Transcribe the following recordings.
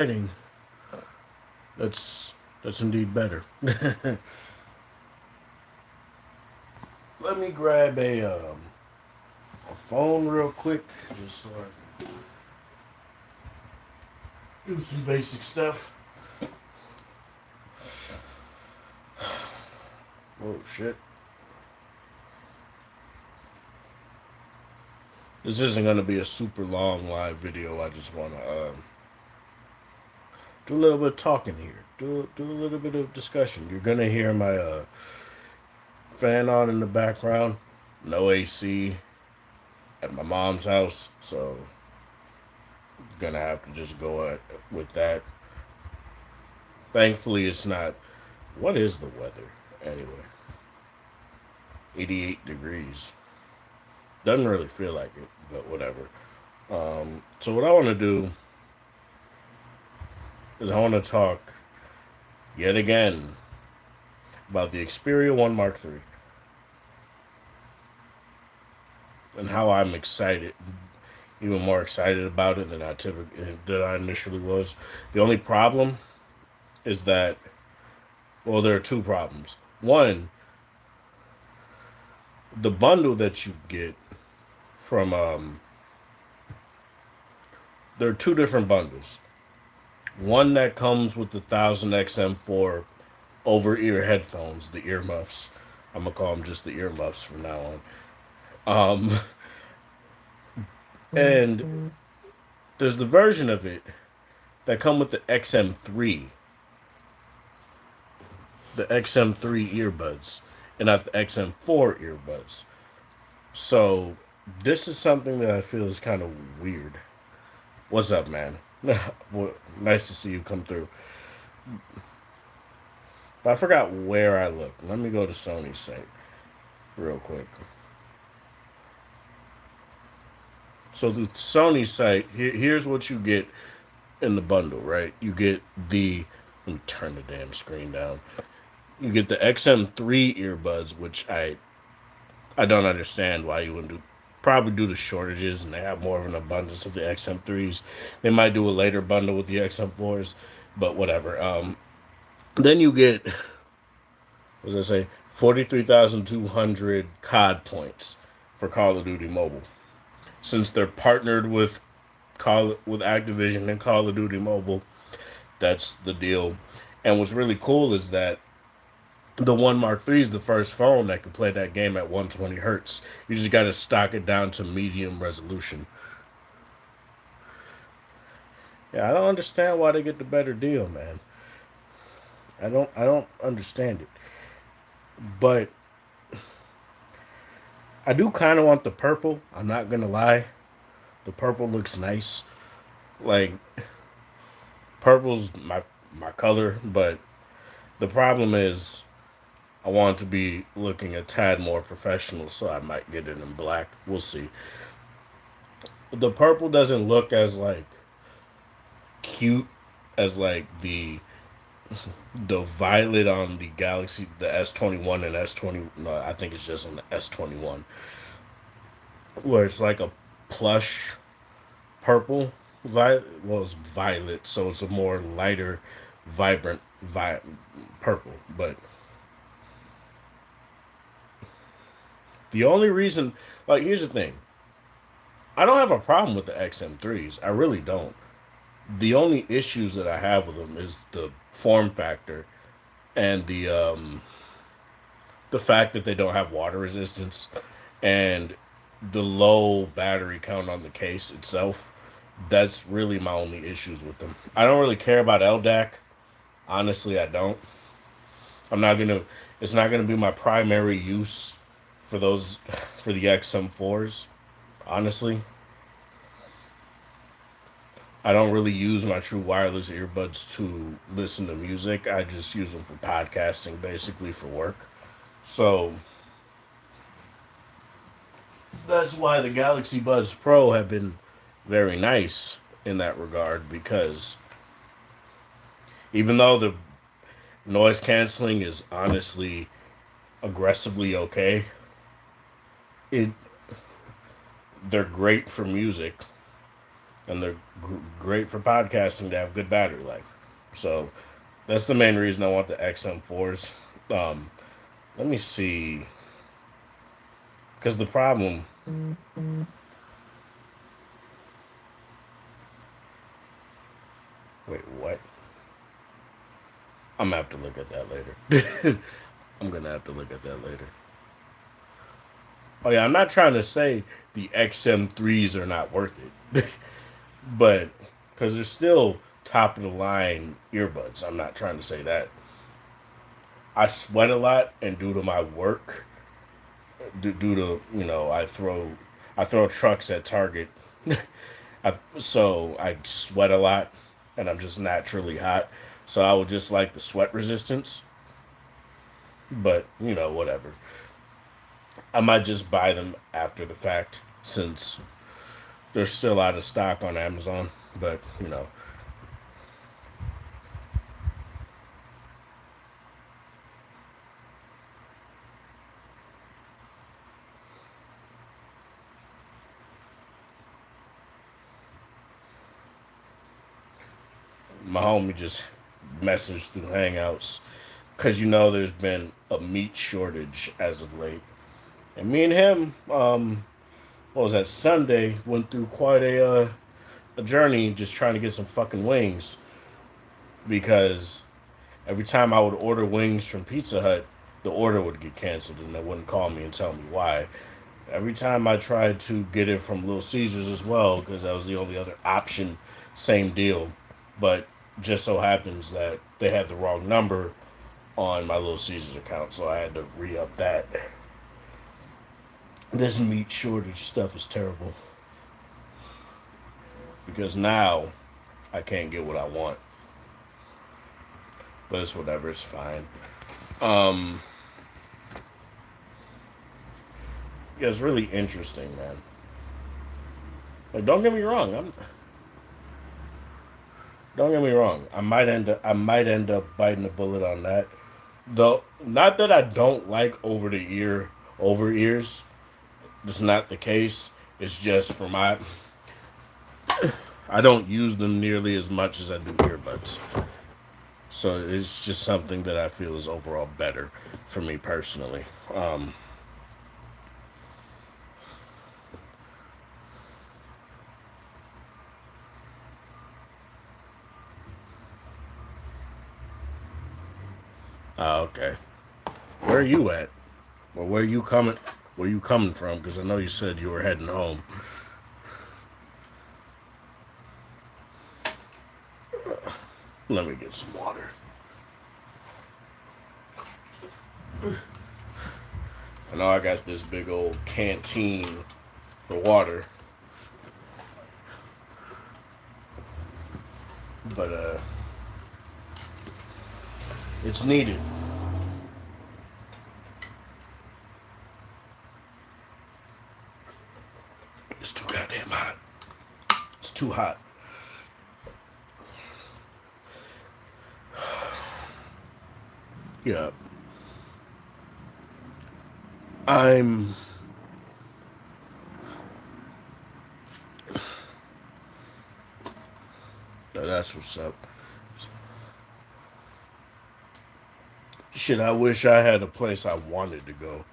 Writing. That's indeed better. Let me grab a phone real quick, just so I can do some basic stuff. Oh shit! This isn't gonna be a super long live video. I just wanna do a little bit of talking here. Do a little bit of discussion. You're gonna hear my fan on in the background. No AC at my mom's house, so gonna have to just go with that. Thankfully, it's not. What is the weather anyway? 88 degrees. Doesn't really feel like it, but whatever. So what I want to do is I want to talk yet again about the Xperia One Mark III and how I'm excited, even more excited about it than I initially was. The only problem is that, well, there are two problems. One, the bundle that you get from there are two different bundles. One that comes with the 1000 XM4 over ear headphones, the earmuffs. I'm gonna call them just the earmuffs from now on. Um, and there's the version of it that come with the XM3, the XM3 earbuds, and not the XM4 earbuds. So this is something that I feel is kind of weird. What's up, man? Well, nice to see you come through. But I forgot where I looked. Let me go to Sony's site real quick. So the Sony site, here's what you get in the bundle, right? You get the, let me turn the damn screen down. You get the XM3 earbuds, which I don't understand why you wouldn't do. Probably due to shortages, and they have more of an abundance of the XM3s. They might do a later bundle with the XM4s, but whatever. Then you get, what does I say, 43,200 COD points for Call of Duty Mobile. Since they're partnered with Activision and Call of Duty Mobile, that's the deal. And what's really cool is that the One Mark III is the first phone that can play that game at 120 hertz. You just got to stock it down to medium resolution. Yeah, I don't understand why they get the better deal, man. I don't understand it. But I do kind of want the purple. I'm not gonna lie. The purple looks nice. Like purple's my color, but the problem is I want it to be looking a tad more professional, so I might get it in black. We'll see. The purple doesn't look as like cute as like the violet on the Galaxy, the S21 and S20. No, I think it's just on the S21, where it's like a plush purple. Violet, well, it's violet, so it's a more lighter, vibrant purple. But the only reason, like, here's the thing: I don't have a problem with the XM3s. I really don't. The only issues that I have with them is the form factor and the fact that they don't have water resistance and the low battery count on the case itself. That's really my only issues with them. I don't really care about LDAC. Honestly, I don't. I'm not gonna. It's not gonna be my primary use for those for the XM4s. Honestly, I don't really use my true wireless earbuds to listen to music. I just use them for podcasting, basically for work. So that's why the Galaxy Buds Pro have been very nice in that regard because even though the noise canceling is honestly aggressively okay, it they're great for music. and they're great for podcasting to have good battery life. So that's the main reason I want the XM4s. Um, Let me see, because the problem. Wait, what? I'm gonna have to look at that later. I'm gonna have to look at that later. Oh yeah, I'm not trying to say the XM3s are not worth it, but because they're still top of the line earbuds. I'm not trying to say that. I sweat a lot, and due to my work, due to I throw trucks at Target, so I sweat a lot, and I'm just naturally hot. So I would just like the sweat resistance, but whatever. I might just buy them after the fact since they're still out of stock on Amazon. But my homie just messaged through Hangouts because there's been a meat shortage as of late, and me and him, what was that Sunday, went through quite a journey just trying to get some fucking wings because every time I would order wings from Pizza Hut, the order would get canceled and they wouldn't call me and tell me why. Every time I tried to get it from Little Caesars as well, because that was the only other option, same deal. But just so happens that they had the wrong number on my Little Caesars account, so I had to re up that. This meat shortage stuff is terrible because now I can't get what I want. But it's whatever, it's fine. Um, yeah, it's really interesting, man. Like, don't get me wrong. I might end up biting the bullet on that. Though, not that I don't like over ears. That's not the case. It's just I don't use them nearly as much as I do earbuds. So it's just something that I feel is overall better for me personally. Um, okay. Where are you at? Well, where you coming? Where you coming from? Because I know you said you were heading home. Let me get some water. I know I got this big old canteen for water, but it's needed. It's too goddamn hot. It's too hot. Yeah, I'm. That's what's up. Shit, I wish I had a place I wanted to go.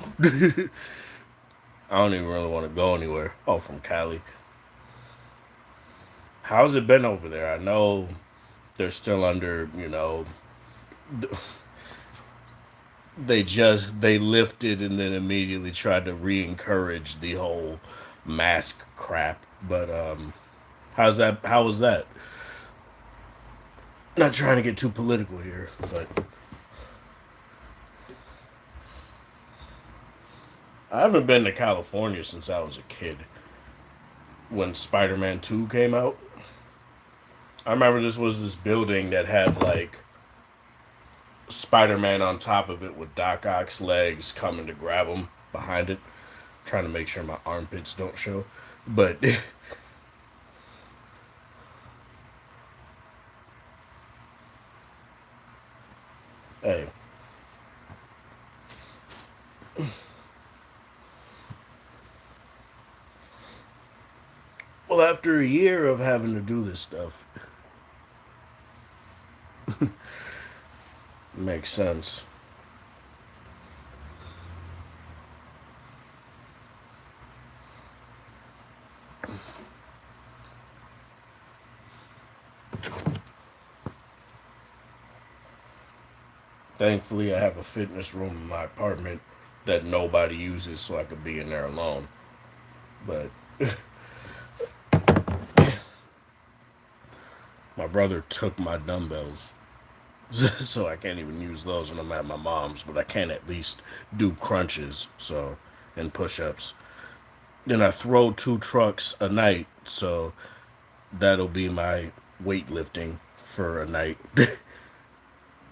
I don't even really want to go anywhere. Oh, from Cali. How's it been over there? I know they're still under, they lifted and then immediately tried to re-encourage the whole mask crap. But how was that? Not trying to get too political here, but I haven't been to California since I was a kid when Spider-Man 2 came out. I remember this was this building that had like Spider-Man on top of it with Doc Ock's legs coming to grab him behind it, trying to make sure my armpits don't show. But hey, Well, after a year of having to do this stuff, makes sense. Thankfully, I have a fitness room in my apartment that nobody uses, so I could be in there alone. But my brother took my dumbbells, so I can't even use those when I'm at my mom's. But I can at least do crunches, so and push-ups. Then I throw 2 trucks a night, so that'll be my weightlifting for a night.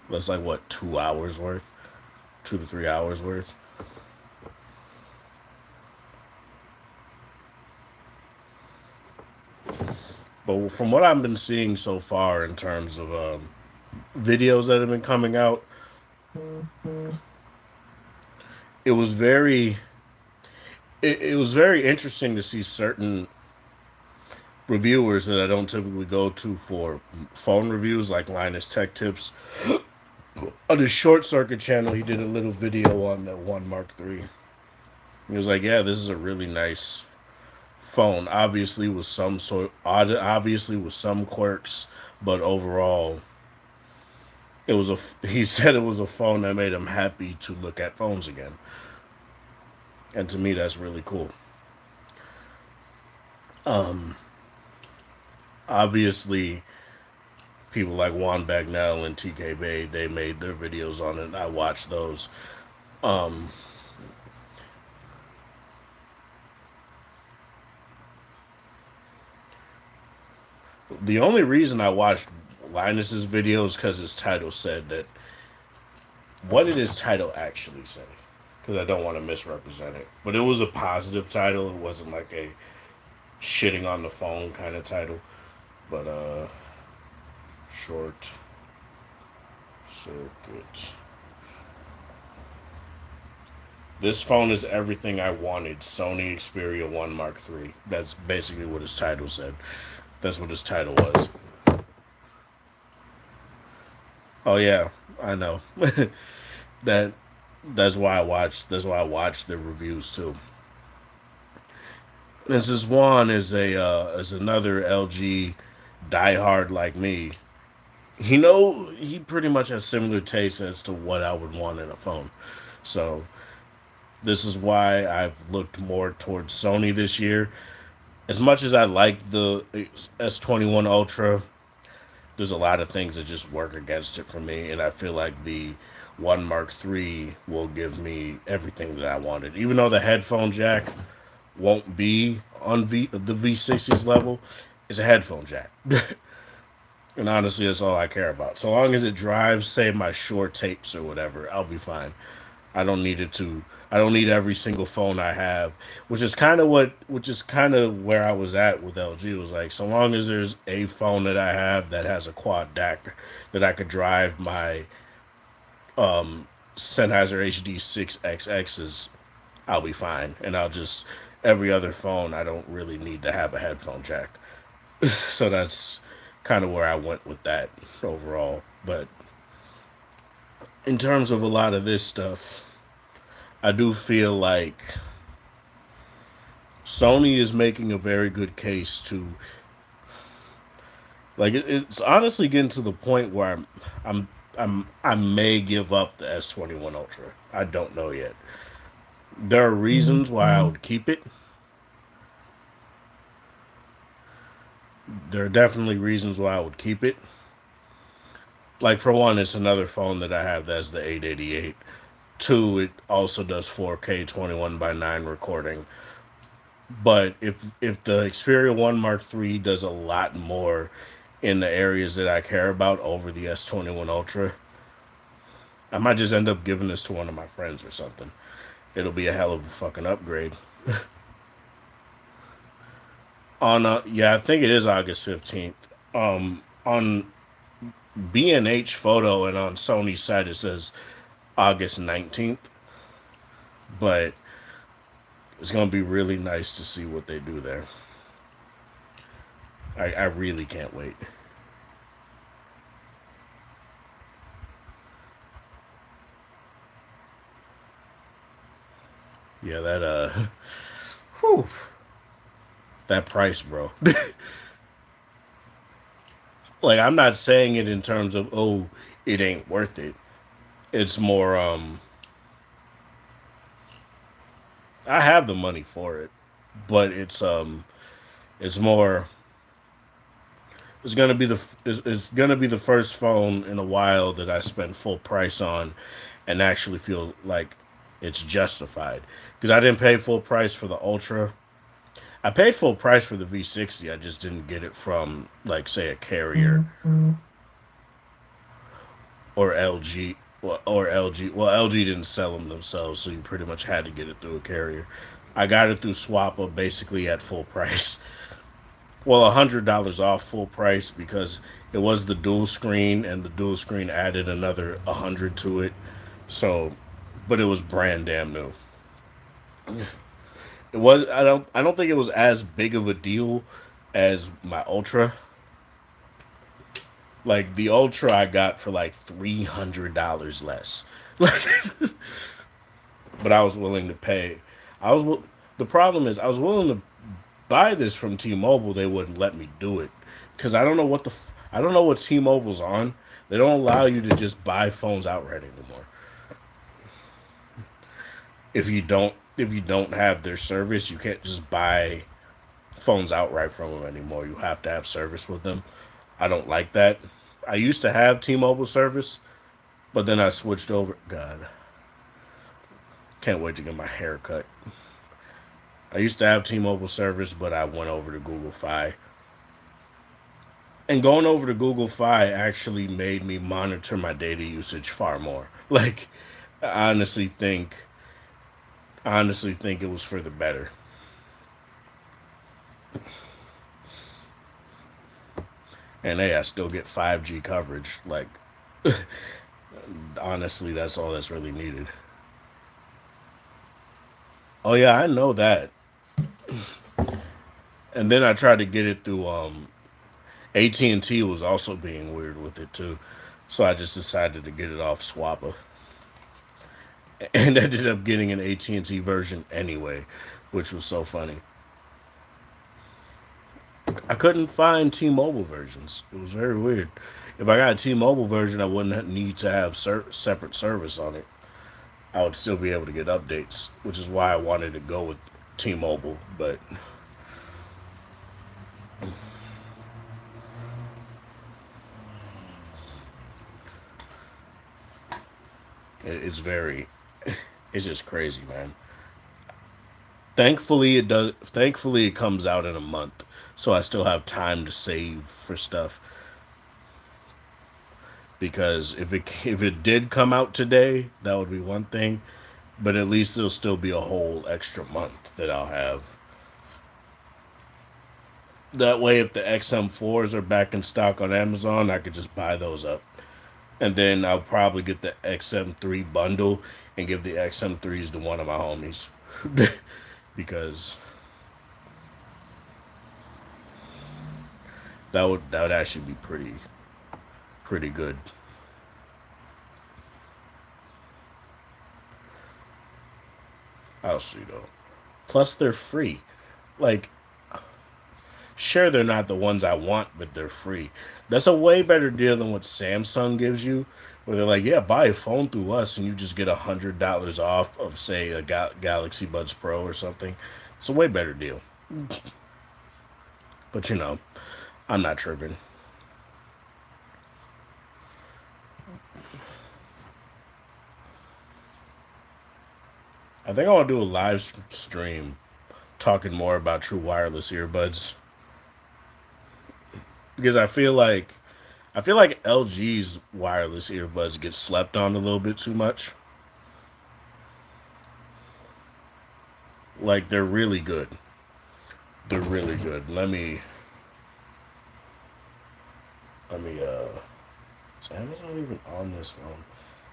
That's like what, 2 hours worth, 2 to 3 hours worth. But from what I've been seeing so far in terms of videos that have been coming out, it was very it was very interesting to see certain reviewers that I don't typically go to for phone reviews, like Linus Tech Tips. On his Short Circuit channel, he did a little video on the One Mark III. He was like, "Yeah, this is a really nice phone. Obviously with some quirks, but overall, it was a. He said it was a phone that made him happy to look at phones again, and to me, that's really cool. Obviously, people like Juan Bagnell and TK Bay, they made their videos on it. I watched those. Um, the only reason I watched Linus's videos because his title said that. What did his title actually say? Because I don't want to misrepresent it. But it was a positive title. It wasn't like a shitting on the phone kind of title. But Short Circuit. This phone is everything I wanted. Sony Xperia 1 Mark III. That's basically what his title said. That's what his title was. Oh yeah, I know. that that's why I watched the reviews too. And since Juan is another LG diehard like me, he pretty much has similar tastes as to what I would want in a phone. So this is why I've looked more towards Sony this year. As much as I like the S21 Ultra, there's a lot of things that just work against it for me, and I feel like the One Mark III will give me everything that I wanted. Even though the headphone jack won't be on the V60's level, it's a headphone jack. And honestly, that's all I care about. So long as it drives, say, my short tapes or whatever, I'll be fine. I don't need it to. I don't need every single phone I have, which is kind of where I was at with LG. It was like, so long as there's a phone that I have that has a quad DAC that I could drive my Sennheiser HD 6XXs, I'll be fine. And every other phone, I don't really need to have a headphone jack. So that's kind of where I went with that overall. But in terms of a lot of this stuff, I do feel like Sony is making a very good case to it's honestly getting to the point where I may give up the S21 Ultra. I don't know yet. There are reasons why I would keep it. There are definitely reasons why I would keep it. Like for one, it's another phone that I have that's the 888. Two, it also does 4K 21 by 9 recording. But if the Xperia 1 Mark III does a lot more in the areas that I care about over the S21 Ultra, I might just end up giving this to one of my friends or something. It'll be a hell of a fucking upgrade. Yeah, I think it is August 15th. On B&H Photo and on Sony's site it says August 19th, but it's going to be really nice to see what they do there. I really can't wait. Yeah, that whew, that price, bro. Like I'm not saying it in terms of oh, it ain't worth it. It's more I have the money for it, but it's more it's gonna be it's gonna be the first phone in a while that I spend full price on, and actually feel like it's justified. Because I didn't pay full price for the Ultra. I paid full price for the V60. I just didn't get it from like say a carrier or LG. Or LG. Well, LG didn't sell them themselves, so you pretty much had to get it through a carrier. I got it through Swappa, basically at full price. Well, $100 off full price because it was the dual screen, and the dual screen added another 100 to it. So, but it was brand damn new. It was. I don't think it was as big of a deal as my Ultra. Like the Ultra, I got for like $300 less. Like, but I was willing to pay. I was. The problem is, I was willing to buy this from T-Mobile. They wouldn't let me do it because I don't know what I don't know what T-Mobile's on. They don't allow you to just buy phones outright anymore. If you don't have their service, you can't just buy phones outright from them anymore. You have to have service with them. I don't like that. I used to have T-Mobile service, but then I switched over. God, can't wait to get my hair cut. I used to have T-Mobile service, but I went over to Google Fi. And going over to Google Fi actually made me monitor my data usage far more. Like, I honestly think it was for the better. And hey, I still get 5G coverage. Like, honestly, that's all that's really needed. Oh yeah, I know that. And then I tried to get it through AT&T was also being weird with it too. So I just decided to get it off Swappa and ended up getting an AT&T version anyway, which was so funny. I couldn't find T-Mobile versions. It was very weird. If I got a T-Mobile version, I wouldn't need to have separate service on it. I would still be able to get updates, which is why I wanted to go with T-Mobile. But it's very, it's just crazy, man. Thankfully, it does. Thankfully, it comes out in a month, so I still have time to save for stuff. Because if it did come out today, that would be one thing. But at least there'll still be a whole extra month that I'll have. That way, if the XM4s are back in stock on Amazon, I could just buy those up. And then I'll probably get the XM3 bundle and give the XM3s to one of my homies. Because that would actually be pretty good. I'll see though. Plus they're free. Like sure they're not the ones I want, but they're free. That's a way better deal than what Samsung gives you, where they're like, yeah, buy a phone through us and you just get $100 off of say a Galaxy Buds Pro or something. It's a way better deal. But you know, I'm not tripping. I think I want to do a live stream talking more about true wireless earbuds because I feel like LG's wireless earbuds get slept on a little bit too much. Like they're really good. They're really good. Let me is Amazon even on this phone?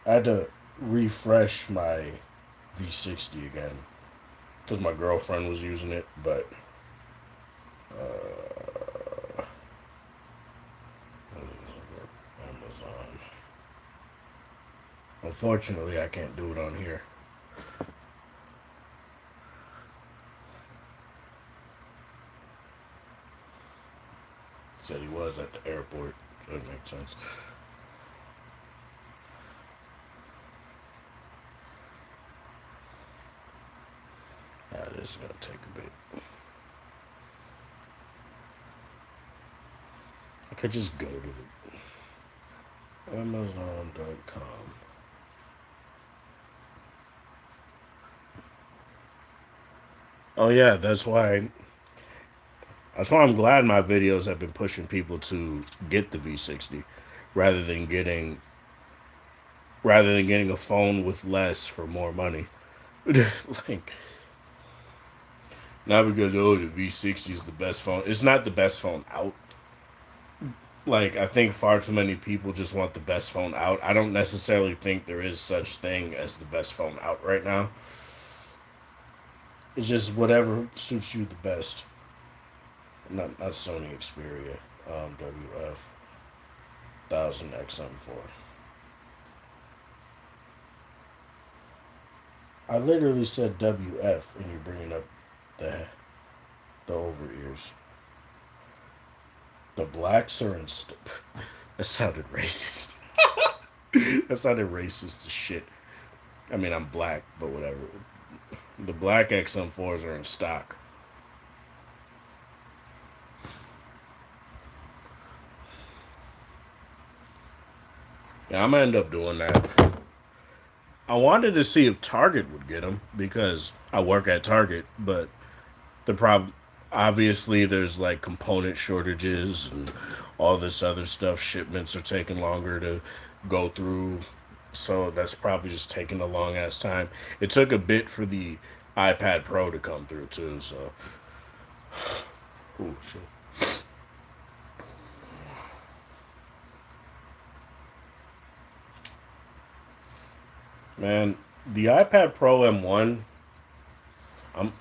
I had to refresh my V60 again because my girlfriend was using it, but Unfortunately, I can't do it on here. Said he was at the airport. That makes sense. This is gonna take a bit. I could just go to the Amazon.com. Oh yeah, that's why. That's why I'm glad my videos have been pushing people to get the V60, rather than getting a phone with less for more money. Like, not because the V60 is the best phone. It's not the best phone out. Like, I think far too many people just want the best phone out. I don't necessarily think there is such thing as the best phone out right now. It's just whatever suits you the best. Not Sony Xperia, WF 1000 XM4. I literally said WF, and you're bringing up the over ears. The blacks are in. That sounded racist. That sounded racist as shit. I mean, I'm black, but whatever. The black XM4s are in stock. Yeah, I'm gonna end up doing that. I wanted to see if Target would get them because I work at Target, but the problem, obviously, there's like component shortages and all this other stuff. Shipments are taking longer to go through, so that's probably just taking a long ass time. It took a bit for the iPad Pro to come through too, so. Oh shit. Man, the iPad Pro M1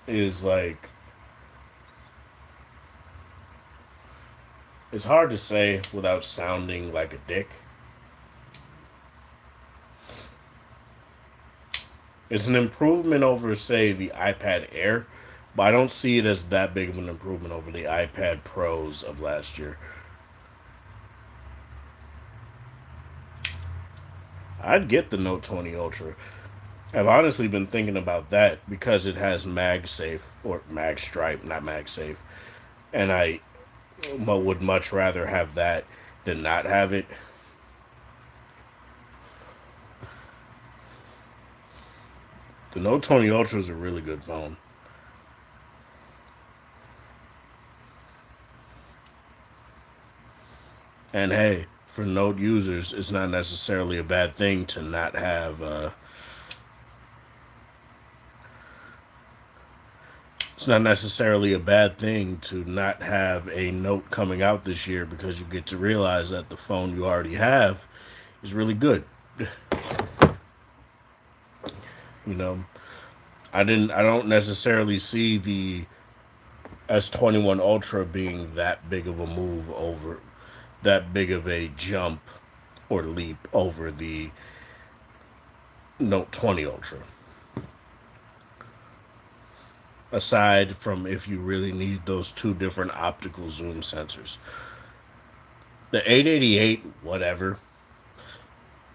is like, it's hard to say without sounding like a dick. It's an improvement over, say, the iPad Air, but I don't see it as that big of an improvement over the iPad Pros of last year. I'd get the Note 20 Ultra. I've honestly been thinking about that because it has MagSafe, or MagStripe, not MagSafe, and I would much rather have that than not have it. The Note 20 Ultra is a really good phone. And hey, for Note users, it's not necessarily a bad thing to not have. It's not necessarily a bad thing to not have a Note coming out this year because you get to realize that the phone you already have is really good. You know, I don't necessarily see the S21 Ultra being that big of a move over, that big of a jump or leap over the Note 20 Ultra. Aside from if you really need those two different optical zoom sensors. The 888, whatever.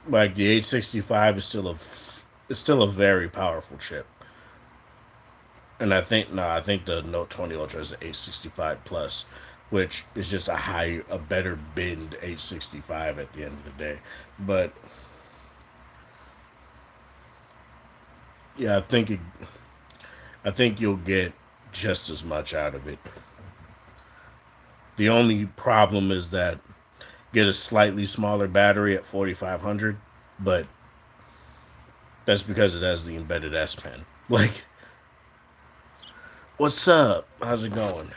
Like the 865 is still a very powerful chip. And I think the Note 20 Ultra is an 865 plus, which is just a better binned 865 at the end of the day. But yeah, I think you'll get just as much out of it. The only problem is that get a slightly smaller battery at 4500, but that's because it has the embedded S Pen. Like, what's up? How's it going?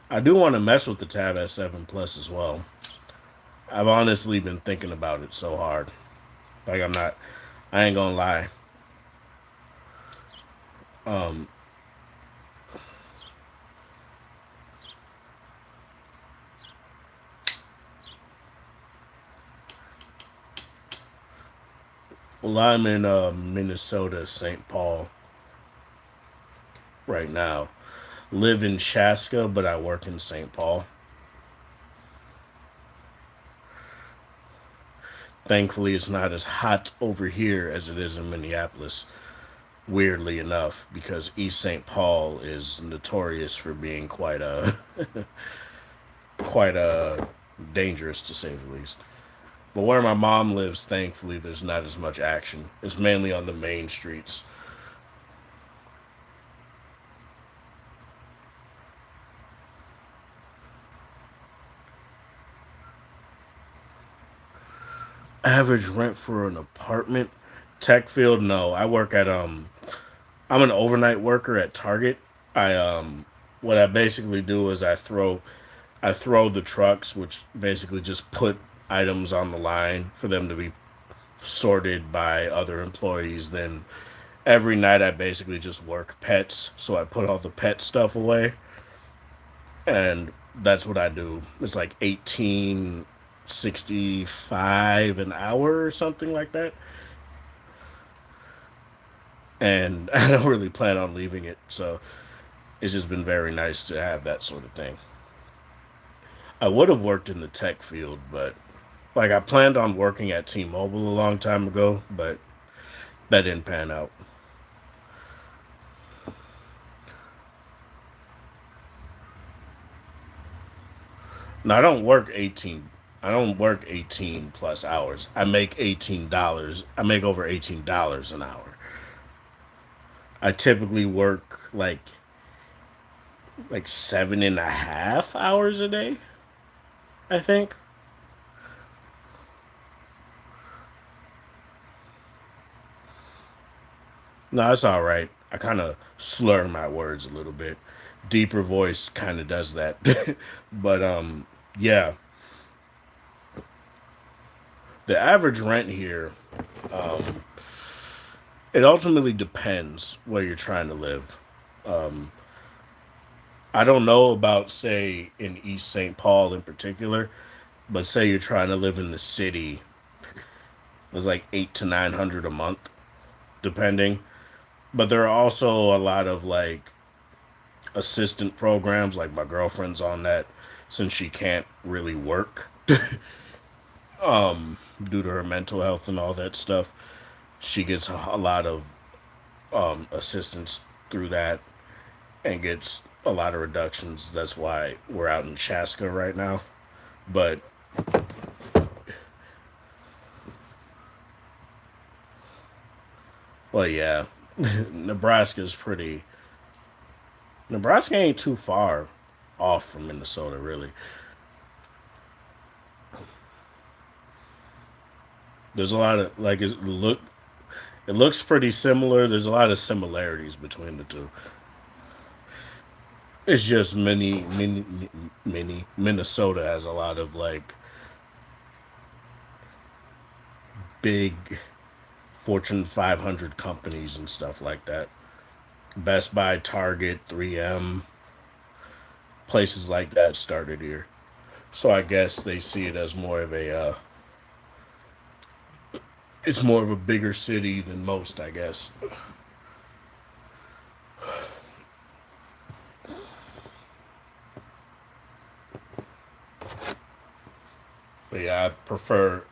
I do want to mess with the Tab S7 Plus as well. I've honestly been thinking about it so hard. Like, I ain't gonna lie. Um, Well, I'm in Minnesota, St. Paul right now. Live in Chaska, but I work in St. Paul. Thankfully, it's not as hot over here as it is in Minneapolis. Weirdly enough, because East St. Paul is notorious for being quite dangerous to say the least. But where my mom lives, thankfully, there's not as much action. It's mainly on the main streets. Average rent for an apartment, tech field. No, I work at I'm an overnight worker at Target. I what I basically do is I throw the trucks, which basically just put items on the line for them to be sorted by other employees. Then every night I basically just work pets, so I put all the pet stuff away, and that's what I do. It's like 18.65 an hour or something like that, and I don't really plan on leaving it. So it's just been very nice to have that sort of thing. I would have worked in the tech field, but like I planned on working at T-Mobile a long time ago, but that didn't pan out. No, I don't work 18 plus hours. I make $18. I make over $18 an hour. I typically work like 7.5 hours a day, I think. No, it's all right. I kind of slur my words a little bit. Deeper voice kind of does that. But yeah, the average rent here, um it ultimately depends where you're trying to live. Um I don't know about, say, in East St. Paul in particular, but say you're trying to live in the city, it's like 8 to 900 a month, depending. But there are also a lot of like assistant programs, like my girlfriend's on that since she can't really work due to her mental health and all that stuff. She gets a lot of assistance through that and gets a lot of reductions. That's why we're out in Chaska right now. But well, yeah, Nebraska's pretty. Nebraska ain't too far off from Minnesota, really. There's a lot of like it looks pretty similar. There's a lot of similarities between the two. It's just mini Minnesota has a lot of like big Fortune 500 companies and stuff like that. Best Buy, Target, 3M, places like that started here. So I guess they see it as more of a it's more of a bigger city than most, I guess. But yeah,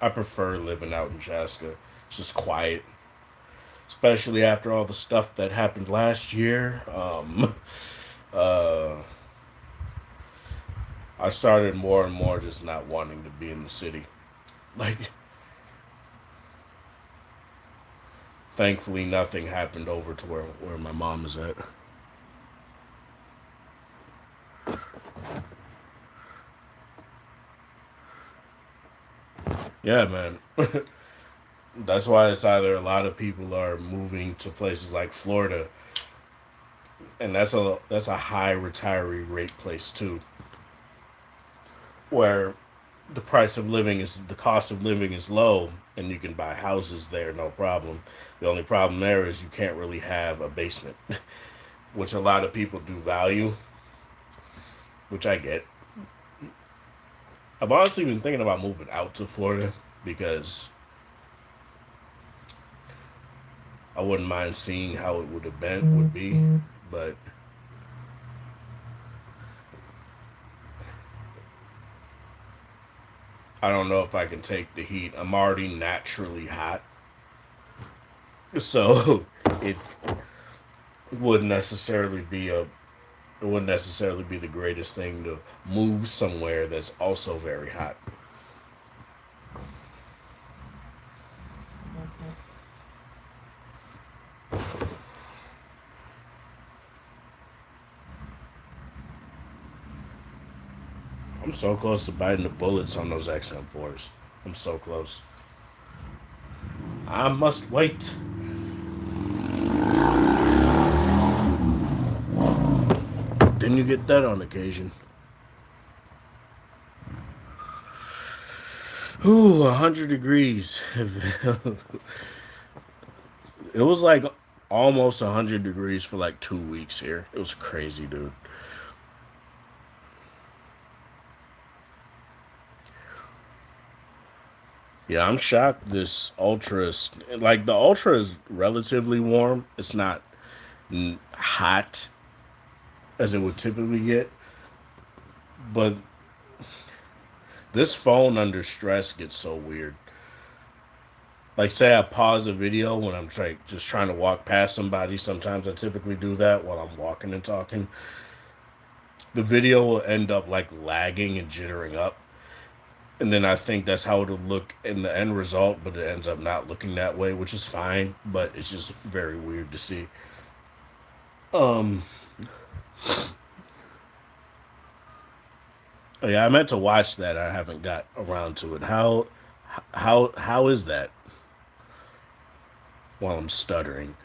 I prefer living out in Chaska. It's just quiet, especially after all the stuff that happened last year. Uh, I started more and more just not wanting to be in the city. Like, thankfully, nothing happened over to where my mom is at. Yeah, man. That's why it's either a lot of people are moving to places like Florida, and that's a high retiree rate place too, where the cost of living is low, and you can buy houses there no problem. The only problem there is you can't really have a basement, which a lot of people do value, which I get. I've honestly been thinking about moving out to Florida because I wouldn't mind seeing how it would be, but I don't know if I can take the heat. I'm already naturally hot, so it wouldn't necessarily be a it wouldn't necessarily be the greatest thing to move somewhere that's also very hot. I'm so close to biting the bullets on those XM4s. I'm so close. I must wait. Then you get that on occasion. Ooh, 100 degrees. It was like almost 100 degrees for like 2 weeks here. It was crazy, dude. Yeah, I'm shocked this Ultra is, like, the Ultra is relatively warm. It's not hot as it would typically get, but this phone under stress gets so weird. Like, say I pause a video when I'm just trying to walk past somebody. Sometimes I typically do that while I'm walking and talking. The video will end up like lagging and jittering up. And then I think that's how it'll look in the end result, but it ends up not looking that way, which is fine, but it's just very weird to see. Um, oh yeah, I meant to watch that. I haven't got around to it. How is that while I'm stuttering?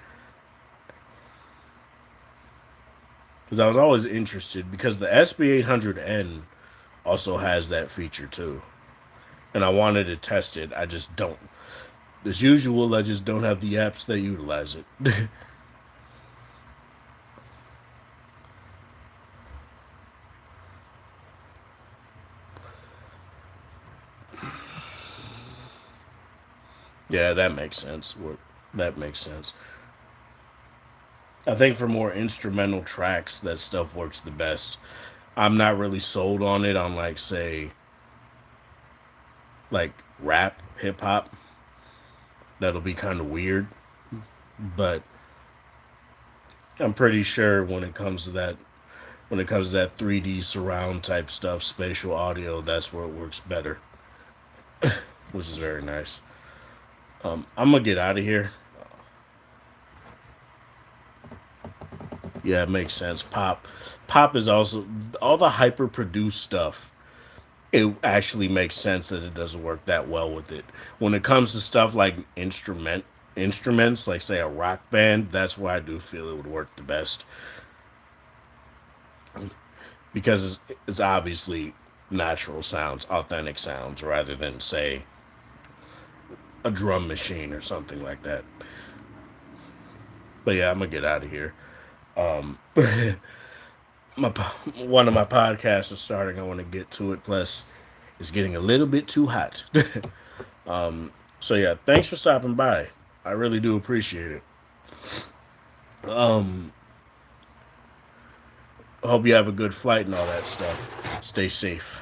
Because I was always interested because the SB800N also has that feature too, and I wanted to test it. I just don't. As usual, I just don't have the apps that utilize it. Yeah, that makes sense. That makes sense. I think for more instrumental tracks, that stuff works the best. I'm not really sold on it on, like, say, like rap, hip hop. That'll be kind of weird, but I'm pretty sure when it comes to that 3D surround type stuff, spatial audio, that's where it works better, which is very nice. I'm gonna get out of here. Yeah, it makes sense. Pop is also all the hyper produced stuff. It actually makes sense that it doesn't work that well with it. When it comes to stuff like instruments, like say a rock band, that's why I do feel it would work the best because it's obviously natural sounds, authentic sounds, rather than say a drum machine or something like that. But yeah, I'm gonna get out of here. Um, my one of my podcasts is starting. I want to get to it. Plus, it's getting a little bit too hot. So yeah, thanks for stopping by. I really do appreciate it. Um, I hope you have a good flight and all that stuff. Stay safe.